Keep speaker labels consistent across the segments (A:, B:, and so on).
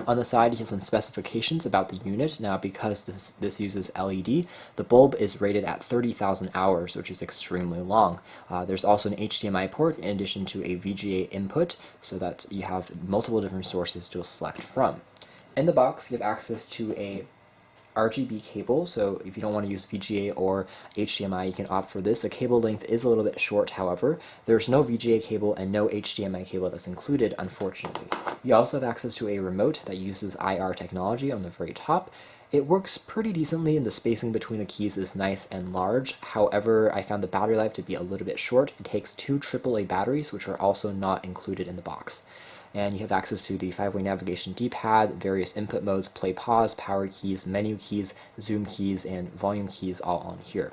A: On the side, you have some specifications about the unit. Now, because this uses LED, the bulb is rated at 30,000 hours, which is extremely long. There's also an HDMI port in addition to a VGA input, so that you have multiple different sources to select from. In the box, you have access to a RGB cable, so if you don't want to use VGA or HDMI, you can opt for this. The cable length is a little bit short, however. There's no VGA cable and no HDMI cable that's included, unfortunately. You also have access to a remote that uses IR technology on the very top. It works pretty decently, and the spacing between the keys is nice and large. However, I found the battery life to be a little bit short. It takes two AAA batteries, which are also not included in the box. And you have access to the 5-way navigation D-pad, various input modes, play, pause, power keys, menu keys, zoom keys, and volume keys all on here.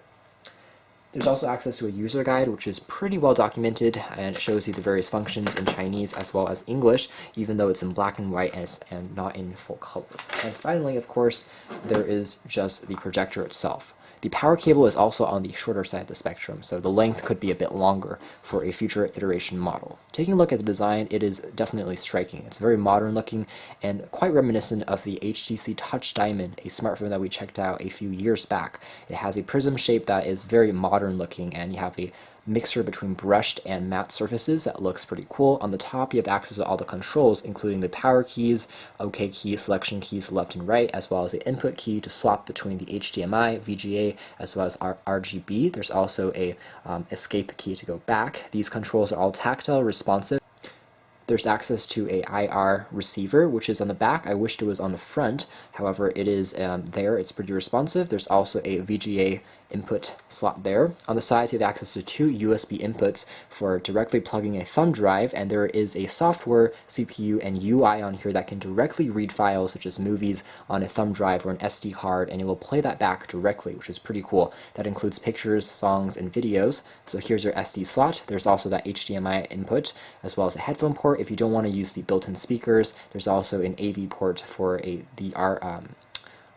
A: There's also access to a user guide, which is pretty well documented, and it shows you the various functions in Chinese as well as English, even though it's in black and white and not in full color. And finally, of course, there is just the projector itself. The power cable is also on the shorter side of the spectrum, so the length could be a bit longer for a future iteration model. Taking a look at the design, it is definitely striking. It's very modern looking and quite reminiscent of the HTC Touch Diamond, a smartphone that we checked out a few years back. It has a prism shape that is very modern looking, and you have a mixture between brushed and matte surfaces that looks pretty cool. On the top, you have access to all the controls, including the power keys, OK key, selection keys left and right, as well as the input key to swap between the HDMI, VGA, as well as RGB. There's also a escape key to go back. These controls are all tactile, responsive. There's access to a IR receiver, which is on the back. I wished it was on the front. However, it is there. It's pretty responsive. There's also a VGA input slot there. On the sides, you have access to two USB inputs for directly plugging a thumb drive, and there is a software, CPU, and UI on here that can directly read files such as movies on a thumb drive or an SD card, and it will play that back directly, which is pretty cool. That includes pictures, songs, and videos. So here's your SD slot. There's also that HDMI input, as well as a headphone port. If you don't want to use the built-in speakers, there's also an AV port for the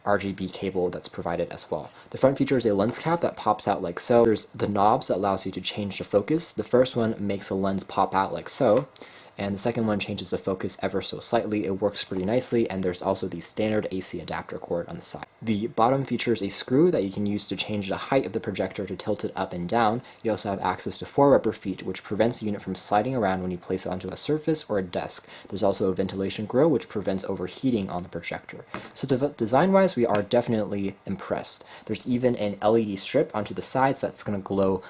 A: RGB cable that's provided as well. The front features a lens cap that pops out like so. There's the knobs that allows you to change the focus. The first one makes the lens pop out like so, and the second one changes the focus ever so slightly. It works pretty nicely, and there's also the standard AC adapter cord on the side. The bottom features a screw that you can use to change the height of the projector to tilt it up and down. You also have access to 4 rubber feet, which prevents the unit from sliding around when you place it onto a surface or a desk. There's also a ventilation grill, which prevents overheating on the projector. So design-wise, we are definitely impressed. There's even an LED strip onto the sides that's going to glow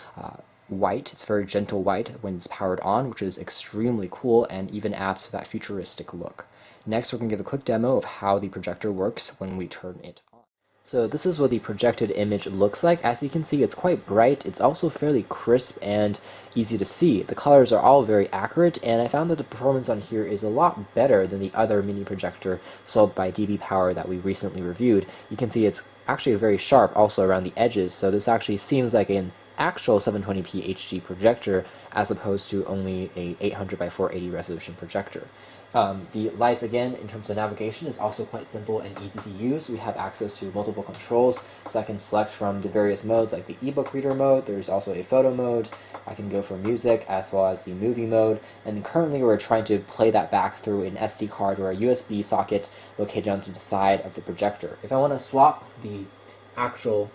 A: white. It's very gentle white when it's powered on, which is extremely cool and even adds to that futuristic look. Next, we're going to give a quick demo of how the projector works when we turn it on. So this is what the projected image looks like. As you can see, it's quite bright. It's also fairly crisp and easy to see. The colors are all very accurate, and I found that the performance on here is a lot better than the other mini projector sold by DB Power that we recently reviewed. You can see it's actually very sharp also around the edges, so this actually seems like an actual 720p HD projector as opposed to only a 800 by 480 resolution projector. The lights, again, in terms of navigation, is also quite simple and easy to use. We have access to multiple controls, so I can select from the various modes, like the ebook reader mode. There's also a photo mode. I can go for music, as well as the movie mode. And currently we're trying to play that back through an SD card or a USB socket located onto the side of the projector. If I want to swap the actual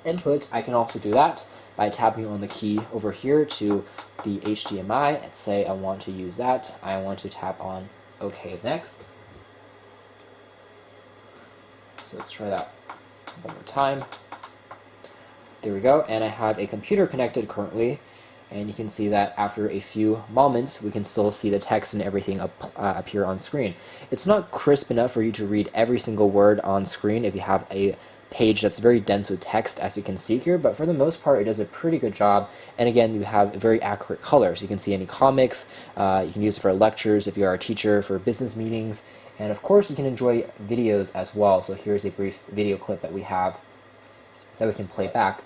A: input, I can also do that by tapping on the key over here to the HDMI and say I want to use that. I want to tap on OK next. So let's try that one more time. There we go, and I have a computer connected currently, and you can see that after a few moments we can still see the text and everything appear on screen. It's not crisp enough for you to read every single word on screen if you have a page that's very dense with text, as you can see here, but for the most part it does a pretty good job. And again, you have very accurate colors. You can see any comics, you can use it for lectures if you are a teacher, for business meetings, and of course you can enjoy videos as well. So here's a brief video clip that we have that we can play back,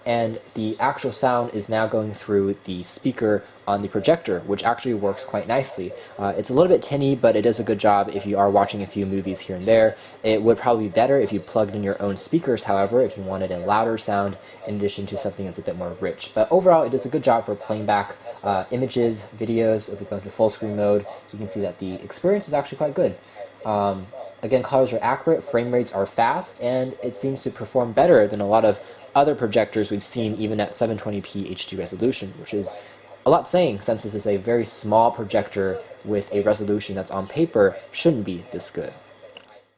A: and the actual sound is now going through the speaker on the projector, which actually works quite nicely. It's a little bit tinny, but it does a good job if you are watching a few movies here and there. It would probably be better if you plugged in your own speakers, however, if you wanted a louder sound in addition to something that's a bit more rich. But overall, it does a good job for playing back images, videos. If we go into full screen mode, you can see that the experience is actually quite good. Again, colors are accurate, frame rates are fast, and it seems to perform better than a lot of other projectors we've seen even at 720p HD resolution, which is a lot saying since this is a very small projector with a resolution that's on paper shouldn't be this good.